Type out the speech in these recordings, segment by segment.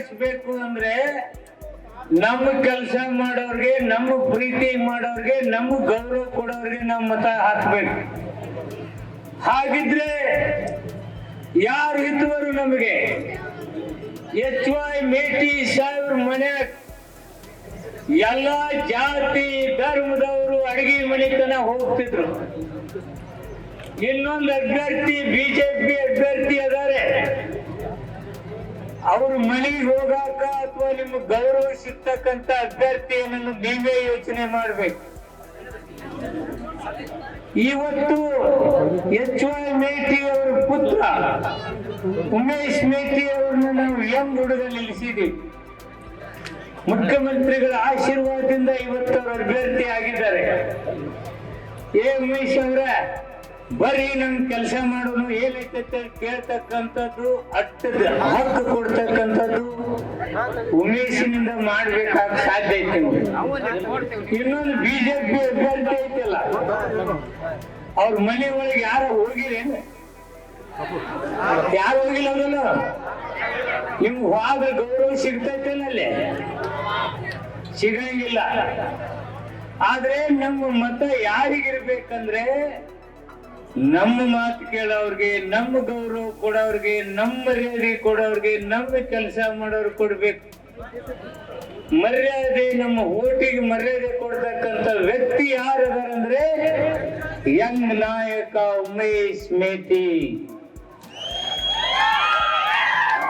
ಉಳಿಸ್ಬೇಕು ಅಂದ್ರೆ ನಮ್ಮ ಕೆಲಸ ಮಾಡೋರ್ಗೆ, ನಮ್ಮ ಪ್ರೀತಿ ಮಾಡೋರ್ಗೆ, ನಮ್ಮ ಗೌರವ ಕೊಡೋರ್ಗೆ ನಾವು ಮತ ಹಾಕ್ಬೇಕು. ಹಾಗಿದ್ರೆ ಯಾರು ಇದ್ದವರು ನಮಗೆ HY ಮೇಟಿ ಸಾಹೇಬ್ರ ಮನೆ ಎಲ್ಲ ಜಾತಿ ಧರ್ಮದವರು ಅಡಿಗೆ ಮನೆತನ ಹೋಗ್ತಿದ್ರು. ಇನ್ನೊಂದು ಅಭ್ಯರ್ಥಿ ಬಿಜೆಪಿ ಅಭ್ಯರ್ಥಿ ಅದಾರೆ, ಅವ್ರ ಮನೆಗೆ ಹೋಗಾಕ ಅಥವಾ ನಿಮ್ಗೆ ಗೌರವ ಸಿಗ್ತಕ್ಕಂತ ಅಭ್ಯರ್ಥಿಯನ್ನು ನೀವೇ ಯೋಚನೆ ಮಾಡ್ಬೇಕು. ಇವತ್ತು HY ಮೇಟಿ ಅವರ ಪುತ್ರ ಉಮೇಶ್ ಮೇಟಿ ಅವರನ್ನ ನಾವು ಯಂಗ್ ಹುಡುಗ ನಿಲ್ಲಿಸಿದ್ದೀವಿ. ಮುಖ್ಯಮಂತ್ರಿಗಳ ಆಶೀರ್ವಾದದಿಂದ ಇವತ್ತು ಅವರು ಅಭ್ಯರ್ಥಿ ಆಗಿದ್ದಾರೆ. ಉಮೇಶ್ ಅವರ ಬರ್ರಿ ನಮ್ ಕೆಲಸ ಮಾಡೋನು ಏನೈತೆ ಕೇಳ್ತಕ್ಕಂಥದ್ದು, ಅಟ್ಟದ ಹಕ್ಕು ಕೊಡ್ತಕ್ಕಂಥದ್ದು ಉಮೇಶಿನಿಂದ ಮಾಡ್ಬೇಕಾಗ ಸಾಧ್ಯ ಐತೆ. ಇನ್ನೊಂದು ಬಿಜೆಪಿ ಅಭ್ಯರ್ಥಿ ಐತಲ್ಲ, ಅವ್ರ ಮನೆ ಒಳಗೆ ಯಾರ ಹೋಗಿರೇನು? ಯಾರು ಹೋಗಿಲ್ಲ ಅವರಲ್ಲ. ನಿಮ್ಗೆ ಹೋದ್ರೆ ಗೌರವ ಸಿಗ್ತೈತೇನಲ್ಲಿ? ಸಿಗಂಗಿಲ್ಲ. ಆದ್ರೆ ನಮ್ಮ ಮತ ಯಾರಿಗಿರ್ಬೇಕಂದ್ರೆ ನಮ್ಮ ಮಾತು ಕೇಳೋರ್ಗೆ, ನಮ್ಮ ಗೌರವ ಕೊಡೋರ್ಗೆ, ನಮ್ಮ ಮರ್ಯಾದೆ ಕೊಡೋರ್ಗೆ, ನಮ್ಮ ಕೆಲಸ ಮಾಡೋರು ಕೊಡ್ಬೇಕು. ಮರ್ಯಾದೆ, ನಮ್ಮ ಓಟಿಗೆ ಮರ್ಯಾದೆ ಕೊಡ್ತಕ್ಕಂಥ ವ್ಯಕ್ತಿ ಯಾರದಾರಂದ್ರೆ ಯಂಗ್ ನಾಯಕ ಉಮೇಶ್ ಮೇಟಿ.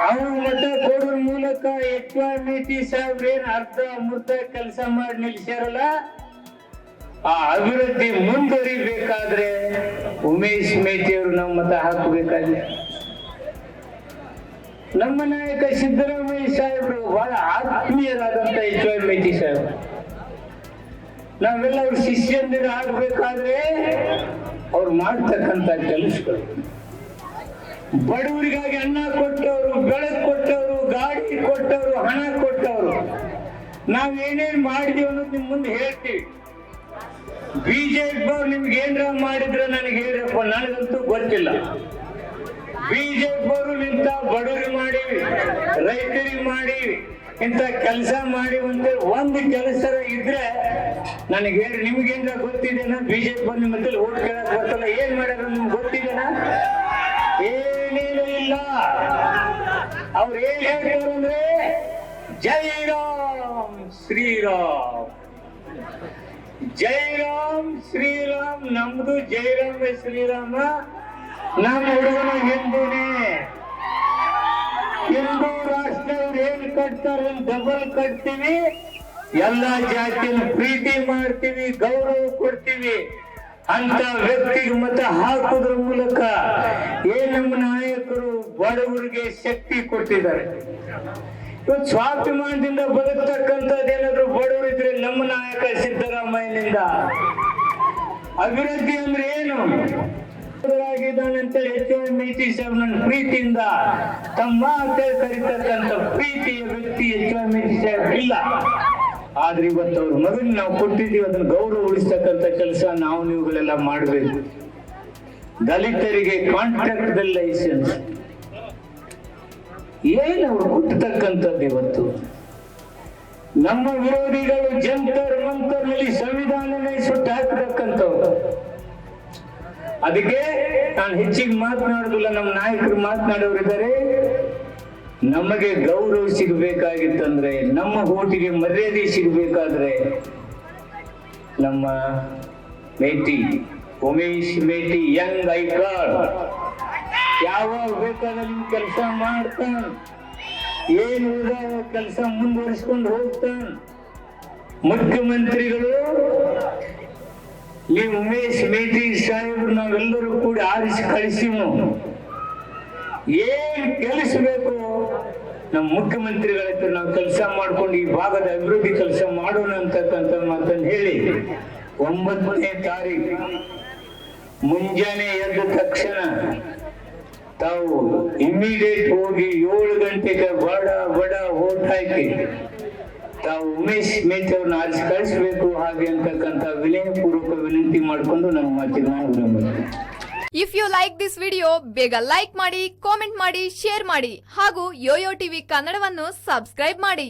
ಅವ್ರು ಮತ ಕೊಡೋದ್ರ ಮೂಲಕ HY ಮೇಟಿ ಸಾಹೇಬ್ರೇನ್ ಅರ್ಧ ಅಮೃತ ಕೆಲಸ ಮಾಡಿ ನಿಲ್ಸ್ಯಾರಲ್ಲ, ಆ ಅಭಿವೃದ್ಧಿ ಮುಂದುವರಿಬೇಕಾದ್ರೆ ಉಮೇಶ್ ಮೇಟಿ ಅವರು ನಾವು ಮತ ಹಾಕಬೇಕಾದ್ರೆ. ನಮ್ಮ ನಾಯಕ ಸಿದ್ದರಾಮಯ್ಯ ಸಾಹೇಬರು ಬಹಳ ಆತ್ಮೀಯರಾದಂತ HY ಮೇಟಿ ಸಾಹೇಬರು. ನಾವೆಲ್ಲ ಅವ್ರ ಶಿಷ್ಯಂದಿರ ಆಗ್ಬೇಕಾದ್ರೆ ಅವ್ರು ಮಾಡ್ತಕ್ಕಂಥ ಕೆಲಸಗಳು, ಬಡವರಿಗಾಗಿ ಅನ್ನ ಕೊಟ್ಟವರು, ಬೆಳಕು ಕೊಟ್ಟವರು, ಗಾಡಿ ಕೊಟ್ಟವರು, ಹಣ ಕೊಟ್ಟವರು, ನಾವೇನೇನ್ ಮಾಡಿದೀವಿ ಅನ್ನೋದು ನಿಮ್ ಮುಂದೆ ಹೇಳ್ತೀವಿ. ಬಿಜೆಪಿ ಅವ್ರು ನಿಮ್ಗೆ ಏನ್ರ ಮಾಡಿದ್ರೆ ನನಗೆ ಹೇಳ್ರಪ್ಪ, ನನಗಂತೂ ಗೊತ್ತಿಲ್ಲ. ಬಿಜೆಪಿ ಅವರು ನಿಂತ ಬಡವರಿಗೆ ಮಾಡಿವಿ, ರೈತರಿಗೆ ಮಾಡಿವಿ, ಇಂಥ ಕೆಲಸ ಮಾಡಿವಂತ ಒಂದು ಕೆಲಸ ಇದ್ರೆ ನನಗೆ ಹೇಳ್ರಿ. ನಿಮ್ಗೇನ್ರ ಗೊತ್ತಿದೇನಾ? ಬಿಜೆಪಿ ಅವ್ರು ನಿಮ್ಮ ಮಧ್ಯೆ ಓಟ್ ಕೇಳಕ್ ಬರ್ತಲ್ಲ, ಏನ್ ಮಾಡ್ಯಾರ ನಿಮ್ಗೆ ಗೊತ್ತಿದೇನಾ? ಏನೇನು ಇಲ್ಲ. ಅವ್ರು ಏನ್ ಹೇಳ್ತಾರೆ ಅಂದ್ರೆ ಜೈ ರಾಮ್ ಶ್ರೀರಾಮ್, ಜೈ ರಾಮ್ ಶ್ರೀರಾಮ್. ನಮ್ದು ಜೈ ರಾಮ ಶ್ರೀರಾಮ. ನಮ್ಮ ಹುಡುಗನ ಹಿಂದೂನೇ. ಹಿಂದೂ ರಾಷ್ಟ್ರ ಏನ್ ಕಟ್ತಾರೆ ಡಬಲ್ ಕಟ್ತೀವಿ, ಎಲ್ಲಾ ಜಾತಿಯನ್ನು ಪ್ರೀತಿ ಮಾಡ್ತೀವಿ, ಗೌರವ ಕೊಡ್ತೀವಿ ಅಂತ ವ್ಯಕ್ತಿಗೆ ಮತ ಹಾಕೋದ್ರ ಮೂಲಕ ನಮ್ಮ ನಾಯಕರು ಬಡವರಿಗೆ ಶಕ್ತಿ ಕೊಟ್ಟಿದ್ದಾರೆ. ಇವತ್ತು ಸ್ವಾಭಿಮಾನದಿಂದ ಬದುಕ್ತಕ್ಕಂಥದ್ದೇನಾದ್ರು ಬಡವರಿದ್ರೆ ನಮ್ಮ ನಾಯಕ ಸಿದ್ದರಾಮಯ್ಯನಿಂದ. ಅಭಿವೃದ್ಧಿ ಅಂದ್ರೆ ಏನು ಆಗಿದ್ದಾನಂತೇಳಿ HY ಮೇಟಿ ಸಾಹೇಬ್ ನನ್ನ ಪ್ರೀತಿಯಿಂದ ತಮ್ಮ ಅಂತೇಳಿ ಕರೀತಕ್ಕಂಥ ಪ್ರೀತಿಯ ವ್ಯಕ್ತಿ HY ಮೇಟಿ ಸಾಹೇಬ್ ಇಲ್ಲ. ಆದ್ರೆ ಇವತ್ತು ಅವ್ರ ಮಗನ್ ನಾವು ಕೊಟ್ಟಿದ್ದೀವಿ, ಅದನ್ನ ಗೌರವ ಉಳಿಸ್ತಕ್ಕಂಥ ಕೆಲಸ ನಾವು ನೀವುಗಳೆಲ್ಲ ಮಾಡಬೇಕು. ದಲಿತರಿಗೆ ಕಾಂಟ್ರಾಕ್ಟ್ ಲೈಸೆನ್ಸ್ ಏನು ಅವ್ರು ಕೊಟ್ಟತಕ್ಕಂಥದ್ದು. ಇವತ್ತು ನಮ್ಮ ವಿರೋಧಿಗಳು ಜಂತರ್ ಮಂತರ್ನಲ್ಲಿ ಸಂವಿಧಾನನೇ ಸುಟ್ಟು ಹಾಕತಕ್ಕಂಥವ್ರು. ಅದಕ್ಕೆ ನಾನು ಹೆಚ್ಚಿಗೆ ಮಾತನಾಡುದಿಲ್ಲ, ನಮ್ಮ ನಾಯಕರು ಮಾತನಾಡೋರಿದ್ದಾರೆ. ನಮಗೆ ಗೌರವ ಸಿಗಬೇಕಾಗಿತ್ತಂದ್ರೆ, ನಮ್ಮ ಓಟಿಗೆ ಮರ್ಯಾದೆ ಸಿಗಬೇಕಾದ್ರೆ ನಮ್ಮ ಮೇಟಿ ಉಮೇಶ್ ಮೇಟಿ ಯಂಗ್ ಐಕಾನ್ ಯಾವಾಗ ಬೇಕಾದ್ರೆ ನಿಮ್ ಕೆಲಸ ಮಾಡ್ತಾನ, ಏನು ಕೆಲಸ ಮುಂದುವರಿಸ್ಕೊಂಡು ಹೋಗ್ತಾನ. ಮುಖ್ಯಮಂತ್ರಿಗಳು ಈ ಉಮೇಶ್ ಮೇಟಿ ಸಾಹೇಬ್ರು ನಾವೆಲ್ಲರೂ ಕೂಡ ಆರಿಸಿ ಕಳಿಸಿವು. ಏನ್ ಕೆಲಸಬೇಕು ನಮ್ಮ ಮುಖ್ಯಮಂತ್ರಿಗಳ ಹತ್ರ ನಾವು ಕೆಲಸ ಮಾಡ್ಕೊಂಡು ಈ ಭಾಗದ ಅಭಿವೃದ್ಧಿ ಕೆಲಸ ಮಾಡೋಣ ಅಂತಕ್ಕಂಥ ಮಾತನ್ನು ಹೇಳಿ 9ನೇ ತಾರೀಕು ಮುಂಜಾನೆ ಎದ್ದ ತಕ್ಷಣ ತಾವು ಇಮಿಡಿಯೇಟ್ ಹೋಗಿ 7 ಗಂಟೆಗೆ ಬಡ ಓಟ್ ಹಾಕಿ ತಾವು ಉಮೇಶ್ ಮೇಟಿ ಅವ್ರನ್ನ ಆರಿಸಿ ಕಳಿಸ್ಬೇಕು ಹಾಗೆ ಅಂತಕ್ಕಂಥ ವಿನಯಪೂರ್ವಕ ವಿನಂತಿ ಮಾಡಿಕೊಂಡು ನಮ್ಮ ಮಾತಿಗೆ ನಾನು ವಿರಾಮ. If you like this video ಬೇಗ ಲೈಕ್ ಮಾಡಿ, ಕಾಮೆಂಟ್ ಮಾಡಿ, ಶೇರ್ ಮಾಡಿ ಹಾಗೂ ಯೋಯೋ ಟಿವಿ ಕನ್ನಡವನ್ನು ಸಬ್ಸ್ಕ್ರೈಬ್ ಮಾಡಿ.